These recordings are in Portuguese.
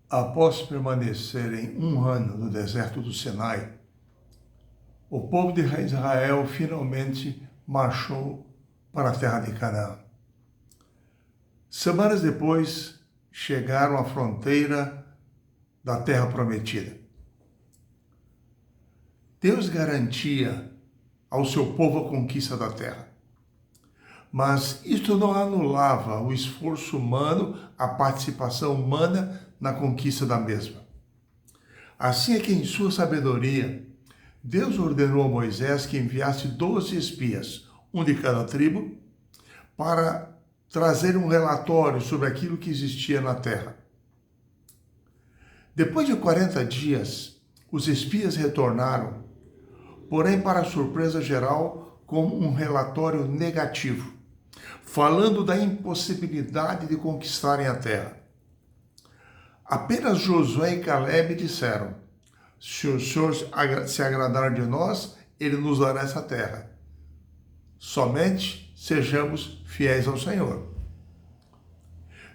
Após permanecerem um ano no deserto do Sinai, o povo de Israel finalmente marchou para a terra de Canaã. Semanas depois, chegaram à fronteira da terra prometida. Deus garantia ao seu povo a conquista da terra. Mas isto não anulava o esforço humano, a participação humana na conquista da mesma. Assim é que, em sua sabedoria, Deus ordenou a Moisés que enviasse 12 espias, um de cada tribo, para trazer um relatório sobre aquilo que existia na terra. Depois de 40 dias, os espias retornaram, porém, para surpresa geral, com um relatório negativo, falando da impossibilidade de conquistarem a terra. Apenas Josué e Caleb disseram: se o Senhor se agradar de nós, ele nos dará essa terra. Somente sejamos fiéis ao Senhor.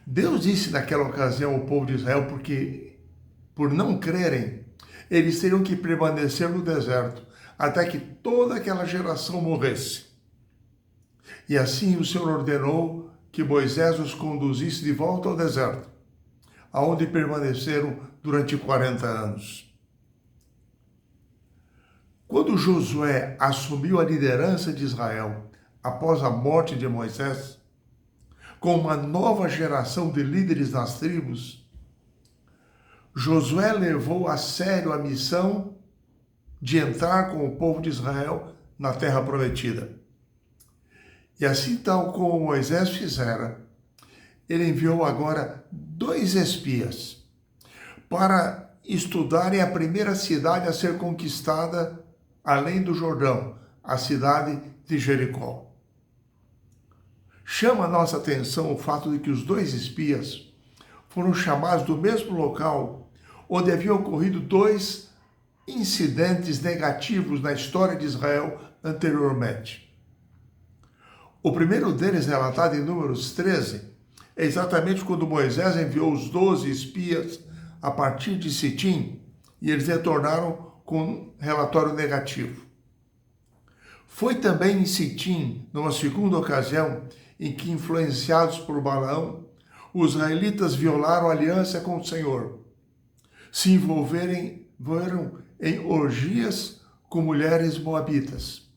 Deus disse naquela ocasião ao povo de Israel porque, por não crerem, eles teriam que permanecer no deserto até que toda aquela geração morresse. E assim o Senhor ordenou que Moisés os conduzisse de volta ao deserto, aonde permaneceram durante 40 anos. Quando Josué assumiu a liderança de Israel após a morte de Moisés, com uma nova geração de líderes nas tribos, Josué levou a sério a missão de entrar com o povo de Israel na terra prometida. E assim, tal como Moisés fizera, ele enviou agora 2 espias para estudarem a primeira cidade a ser conquistada além do Jordão, a cidade de Jericó. Chama a nossa atenção o fato de que os 2 espias foram chamados do mesmo local onde haviam ocorrido 2 incidentes negativos na história de Israel anteriormente. O primeiro deles, relatado em Números 13, é exatamente quando Moisés enviou os 12 espias a partir de Sitim e eles retornaram com um relatório negativo. Foi também em Sitim, numa segunda ocasião, em que, influenciados por Balaão, os israelitas violaram a aliança com o Senhor, se envolveram em orgias com mulheres moabitas,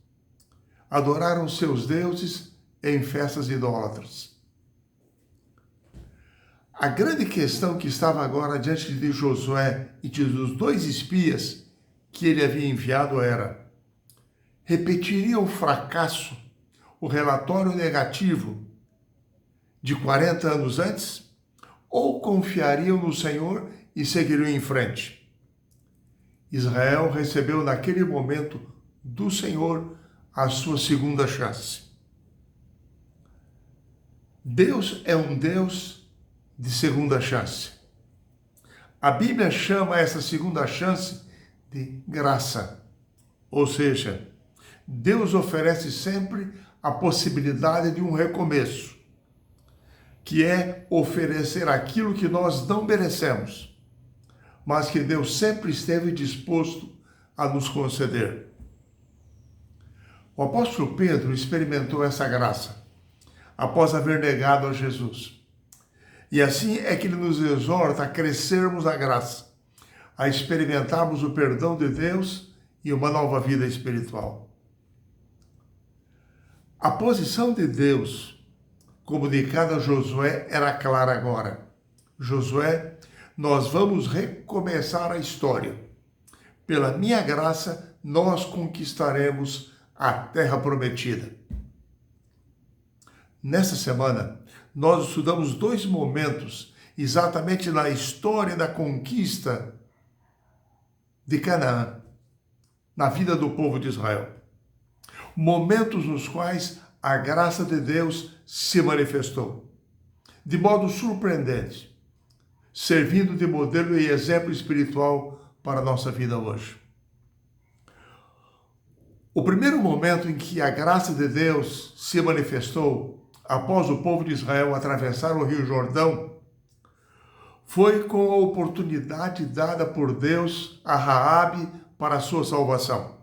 adoraram seus deuses em festas idólatras. A grande questão que estava agora diante de Josué e dos 2 espias que ele havia enviado era: repetiria o fracasso, o relatório negativo de 40 anos antes, ou confiariam no Senhor e seguiriam em frente? Israel recebeu naquele momento do Senhor a sua segunda chance. Deus é um Deus de segunda chance. A Bíblia chama essa segunda chance de graça. Ou seja, Deus oferece sempre a possibilidade de um recomeço, que é oferecer aquilo que nós não merecemos, mas que Deus sempre esteve disposto a nos conceder. O apóstolo Pedro experimentou essa graça após haver negado a Jesus. E assim é que ele nos exorta a crescermos na graça, a experimentarmos o perdão de Deus e uma nova vida espiritual. A posição de Deus comunicada a Josué era clara agora. Josué, nós vamos recomeçar a história. Pela minha graça, nós conquistaremos a terra prometida. Nesta semana, nós estudamos 2 momentos exatamente na história da conquista de Canaã, na vida do povo de Israel. Momentos nos quais a graça de Deus se manifestou, de modo surpreendente, servindo de modelo e exemplo espiritual para a nossa vida hoje. O primeiro momento em que a graça de Deus se manifestou após o povo de Israel atravessar o Rio Jordão foi com a oportunidade dada por Deus a Raabe para a sua salvação.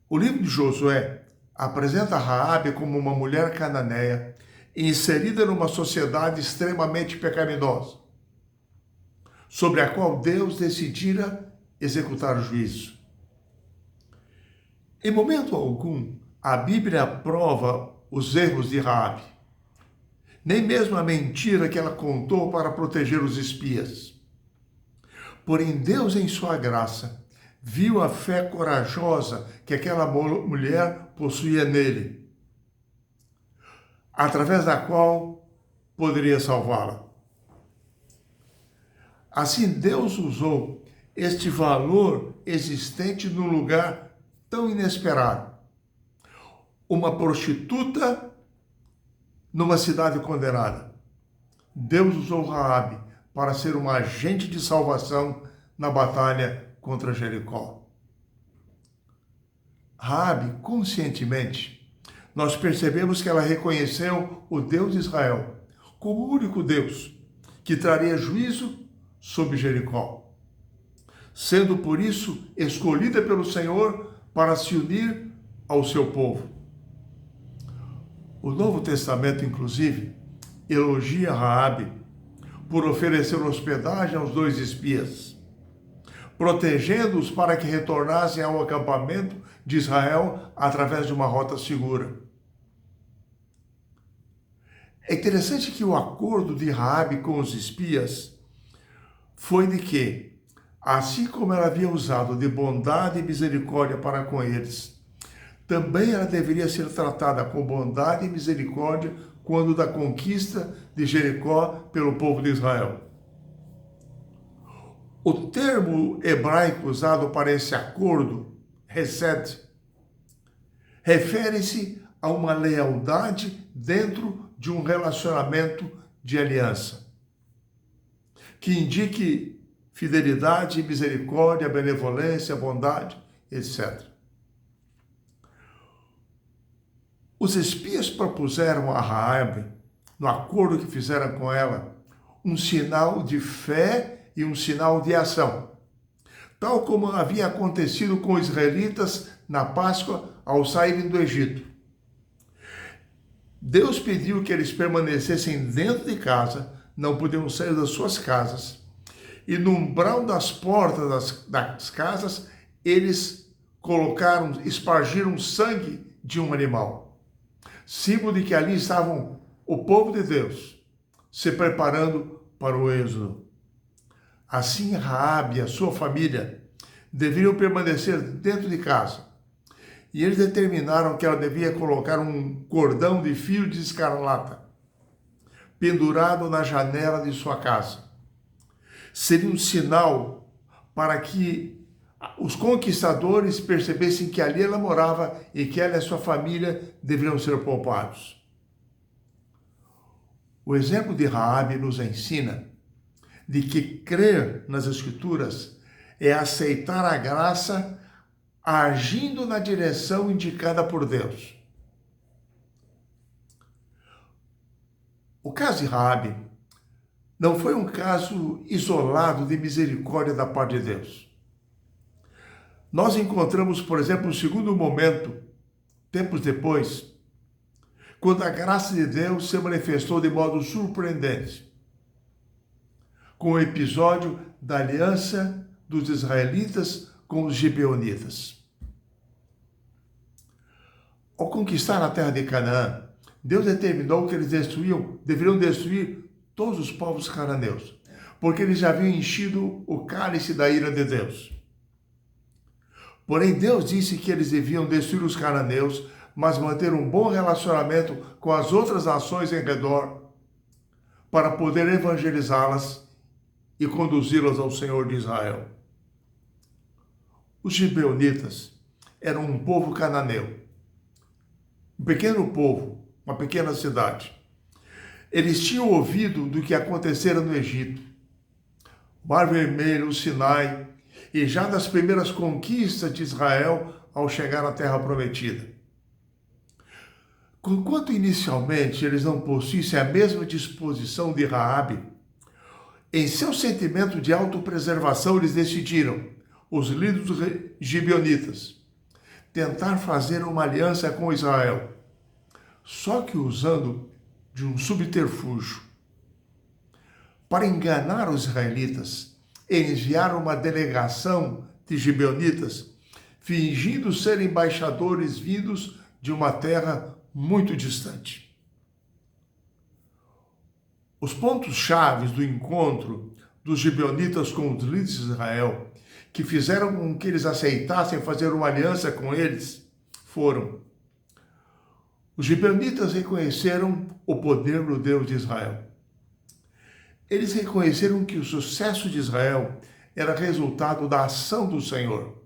O livro de Josué apresenta Raabe como uma mulher cananeia inserida numa sociedade extremamente pecaminosa, sobre a qual Deus decidira executar o juízo. Em momento algum, a Bíblia aprova os erros de Raabe, nem mesmo a mentira que ela contou para proteger os espias. Porém, Deus, em sua graça, viu a fé corajosa que aquela mulher possuía nele, através da qual poderia salvá-la. Assim, Deus usou este valor existente num lugar tão inesperado. Uma prostituta numa cidade condenada. Deus usou Raabe para ser um agente de salvação na batalha contra Jericó. Raabe, conscientemente, nós percebemos que ela reconheceu o Deus de Israel como o único Deus que traria juízo sobre Jericó, sendo por isso escolhida pelo Senhor para se unir ao seu povo. O Novo Testamento, inclusive, elogia Raabe por oferecer hospedagem aos 2 espias, protegendo-os para que retornassem ao acampamento de Israel através de uma rota segura. É interessante que o acordo de Raabe com os espias foi de que, assim como ela havia usado de bondade e misericórdia para com eles, também ela deveria ser tratada com bondade e misericórdia quando da conquista de Jericó pelo povo de Israel. O termo hebraico usado para esse acordo, hesed, refere-se a uma lealdade dentro de um relacionamento de aliança, que indique fidelidade, misericórdia, benevolência, bondade, etc. Os espias propuseram a Raabe, no acordo que fizeram com ela, um sinal de fé e um sinal de ação, tal como havia acontecido com os israelitas na Páscoa ao saírem do Egito. Deus pediu que eles permanecessem dentro de casa, não podiam sair das suas casas, e no umbral das portas das casas, eles espargiram sangue de um animal, símbolo de que ali estavam o povo de Deus, se preparando para o êxodo. Assim, Raabe e a sua família deveriam permanecer dentro de casa, e eles determinaram que ela devia colocar um cordão de fio de escarlata pendurado na janela de sua casa. Seria um sinal para que os conquistadores percebessem que ali ela morava e que ela e a sua família deveriam ser poupados. O exemplo de Raabe nos ensina de que crer nas Escrituras é aceitar a graça agindo na direção indicada por Deus. O caso de Raabe não foi um caso isolado de misericórdia da parte de Deus. Nós encontramos, por exemplo, um segundo momento, tempos depois, quando a graça de Deus se manifestou de modo surpreendente, com o episódio da aliança dos israelitas com os gibeonitas. Ao conquistar a terra de Canaã, Deus determinou que eles deveriam destruir todos os povos cananeus, porque eles já haviam enchido o cálice da ira de Deus. Porém, Deus disse que eles deviam destruir os cananeus, mas manter um bom relacionamento com as outras nações em redor, para poder evangelizá-las e conduzi-las ao Senhor de Israel. Os gibeonitas eram um povo cananeu, um pequeno povo, uma pequena cidade. Eles tinham ouvido do que acontecera no Egito, Mar Vermelho, o Sinai, e já das primeiras conquistas de Israel ao chegar à Terra Prometida. Conquanto inicialmente eles não possuíssem a mesma disposição de Raabe, Em seu sentimento de autopreservação, eles decidiram, os líderes gibeonitas, tentar fazer uma aliança com Israel, só que usando de um subterfúgio. Para enganar os israelitas, eles enviaram uma delegação de gibeonitas, fingindo ser embaixadores vindos de uma terra muito distante. Os pontos chaves do encontro dos gibeonitas com os líderes de Israel, que fizeram com que eles aceitassem fazer uma aliança com eles, foram: os gibeonitas reconheceram o poder do Deus de Israel. Eles reconheceram que o sucesso de Israel era resultado da ação do Senhor.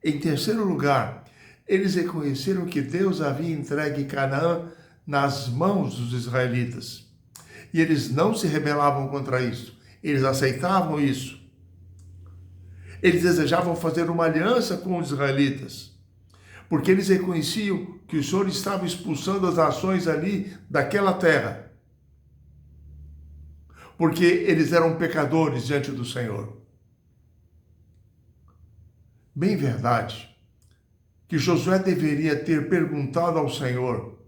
Em terceiro lugar, eles reconheceram que Deus havia entregue Canaã nas mãos dos israelitas. E eles não se rebelavam contra isso. Eles aceitavam isso. Eles desejavam fazer uma aliança com os israelitas, porque eles reconheciam que o Senhor estava expulsando as nações ali daquela terra, porque eles eram pecadores diante do Senhor. Bem verdade que Josué deveria ter perguntado ao Senhor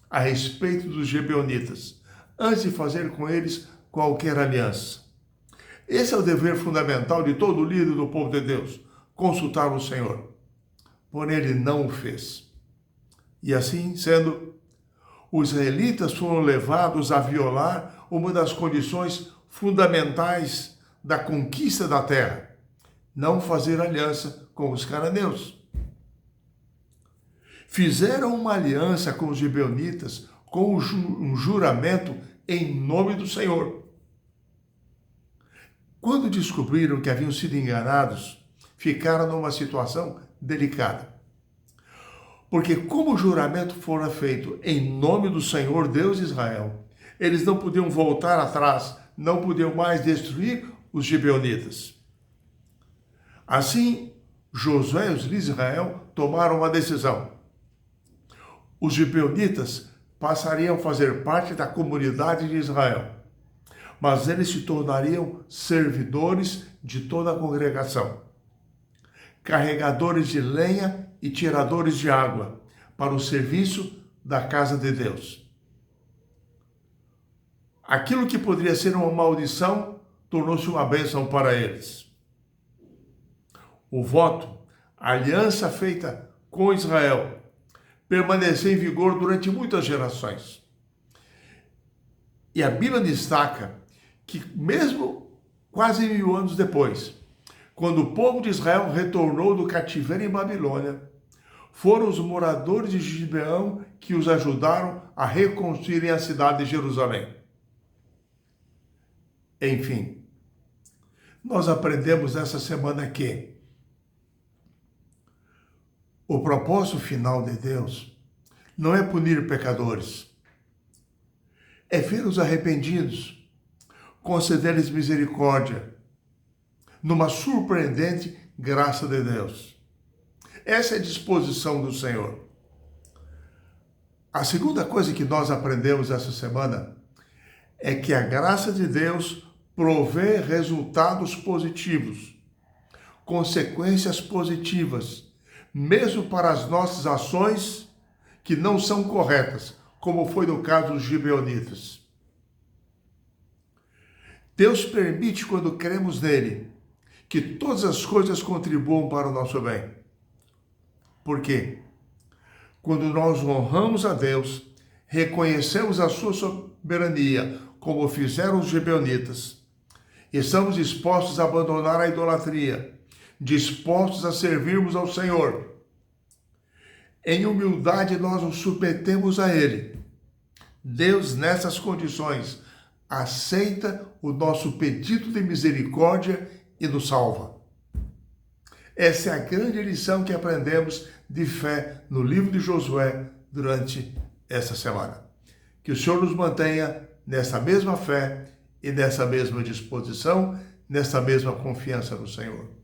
a respeito dos gibeonitas, antes de fazer com eles qualquer aliança. Esse é o dever fundamental de todo líder do povo de Deus, consultar o Senhor. Porém, ele não o fez. E assim sendo, os israelitas foram levados a violar uma das condições fundamentais da conquista da terra: não fazer aliança com os cananeus. Fizeram uma aliança com os gibeonitas com um juramento em nome do Senhor. Quando descobriram que haviam sido enganados, ficaram numa situação delicada. Porque como o juramento fora feito em nome do Senhor Deus de Israel, eles não podiam voltar atrás, não podiam mais destruir os gibeonitas. Assim, Josué e os líderes de Israel tomaram uma decisão. Os gibeonitas passariam a fazer parte da comunidade de Israel, mas eles se tornariam servidores de toda a congregação, carregadores de lenha e tiradores de água para o serviço da casa de Deus. Aquilo que poderia ser uma maldição tornou-se uma bênção para eles. O voto, a aliança feita com Israel, permaneceu em vigor durante muitas gerações. E a Bíblia destaca que mesmo quase 1000 anos depois, quando o povo de Israel retornou do cativeiro em Babilônia, foram os moradores de Gibeão que os ajudaram a reconstruírem a cidade de Jerusalém. Enfim, nós aprendemos essa semana que o propósito final de Deus não é punir pecadores, é ver os arrependidos, conceder-lhes misericórdia, numa surpreendente graça de Deus. Essa é a disposição do Senhor. A segunda coisa que nós aprendemos essa semana é que a graça de Deus provê resultados positivos, consequências positivas, mesmo para as nossas ações que não são corretas, como foi no caso dos gibeonitas. Deus permite, quando cremos nele, que todas as coisas contribuam para o nosso bem. Por quê? Quando nós honramos a Deus, reconhecemos a sua soberania, como fizeram os gibeonitas, estamos dispostos a abandonar a idolatria, dispostos a servirmos ao Senhor. Em humildade nós nos submetemos a Ele. Deus, nessas condições, aceita o nosso pedido de misericórdia e nos salva. Essa é a grande lição que aprendemos de fé no livro de Josué durante essa semana. Que o Senhor nos mantenha nessa mesma fé e nessa mesma disposição, nessa mesma confiança no Senhor.